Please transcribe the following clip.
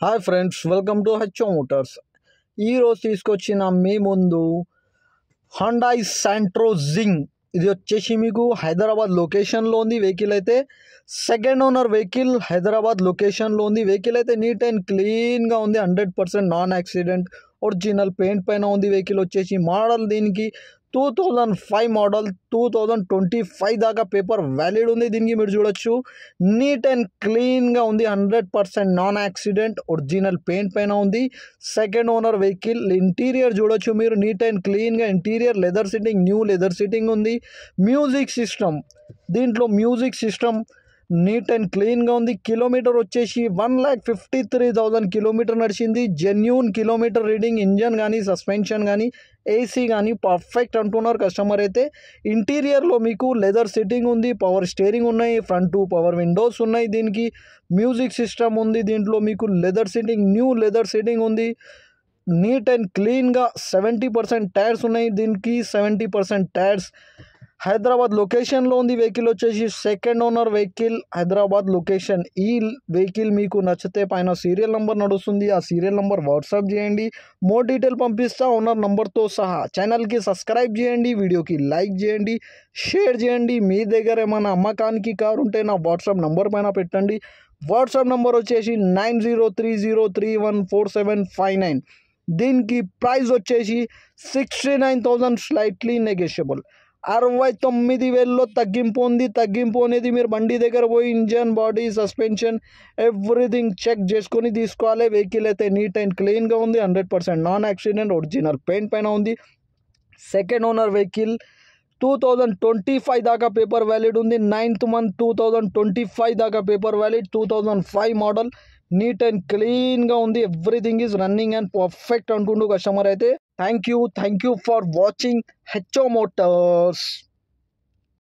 Hi friends, welcome to HO Motors. ఈరోజు తీసుకొచ్చిన మీ ముందు హండాయ్ శాంట్రో జింగ్. ఇది వచ్చేసి మీకు హైదరాబాద్ లొకేషన్లో ఉంది. వెహికల్ అయితే సెకండ్ ఓనర్ వెహికల్, హైదరాబాద్ లొకేషన్లో ఉంది. వెహికల్ అయితే నీట్ అండ్ క్లీన్గా ఉంది. 100% నాన్ యాక్సిడెంట్, ఒరిజినల్ పెయింట్ పైన ఉంది. వెహికల్ వచ్చేసి మోడల్ దీనికి 2005 మోడల్, 2025 దాకా పేపర్ వ్యాలిడ్ ఉంది. దీనికి మీరు చూడొచ్చు నీట్ అండ్ క్లీన్గా ఉంది. 100% నాన్ యాక్సిడెంట్, ఒరిజినల్ పెయింట్ పైన ఉంది. Second owner vehicle. ఇంటీరియర్ చూడొచ్చు మీరు నీట్ అండ్ క్లీన్గా. Interior leather sitting, new leather sitting ఉంది. మ్యూజిక్ సిస్టమ్, దీంట్లో మ్యూజిక్ సిస్టమ్ నీట్ అండ్ క్లీన్గా ఉంది. కిలోమీటర్ వచ్చేసి 1,53,000 కిలోమీటర్ నడిచింది. Genuine kilometre reading. ఇంజన్ కానీ, సస్పెన్షన్ కానీ, ఏసీ కానీ పర్ఫెక్ట్ అంటున్నారు కస్టమర్ అయితే. ఇంటీరియర్లో మీకు లెదర్ సిట్టింగ్ ఉంది, పవర్ స్టీరింగ్ ఉన్నాయి, ఫ్రంట్ పవర్ విండోస్ ఉన్నాయి. దీనికి మ్యూజిక్ సిస్టమ్ ఉంది. దీంట్లో మీకు leather sitting, new leather sitting ఉంది. నీట్ అండ్ క్లీన్గా 70% టైర్స్ ఉన్నాయి. దీనికి 70% టైర్స్. హైదరాబాద్ లొకేషన్లో ఉంది. వెహికల్ వచ్చేసి second owner vehicle, Hyderabad location. ఈ వెహికల్ మీకు నచ్చితే పైన సీరియల్ నెంబర్ నడుస్తుంది, ఆ సీరియల్ నెంబర్ వాట్సాప్ చేయండి. మోర్ డీటెయిల్ పంపిస్తా ఓనర్ నెంబర్తో సహా. ఛానల్కి సబ్స్క్రైబ్ చేయండి, వీడియోకి లైక్ చేయండి, షేర్ చేయండి. మీ దగ్గర ఏమైనా అమ్మకానికి కారు ఉంటే నా వాట్సాప్ నెంబర్ పైన పెట్టండి. వాట్సాప్ నెంబర్ వచ్చేసి 9030314759. దీనికి ప్రైస్ వచ్చేసి 69,000, స్లైట్లీ నెగోషియబుల్. 69,000లో తగ్గింపు ఉంది. తగ్గింపు అనేది మీరు బండి దగ్గర పోయి engine, body, suspension everything check చేసుకొని తీసుకోవాలి. వెహికల్ అయితే నీట్ అండ్ క్లీన్గా ఉంది. 100% నాన్ యాక్సిడెంట్, ఒరిజినల్ పెయింట్ పైన ఉంది. Second owner vehicle. 2025 దాకా పేపర్ వ్యాలిడ్ ఉంది. 9th month 2025 దాకా paper valid. 2005 model. Neat and క్లీన్గా ఉంది. Everything is running and perfect అంటుండు కస్టమర్ అయితే. Thank you for watching HO Motors.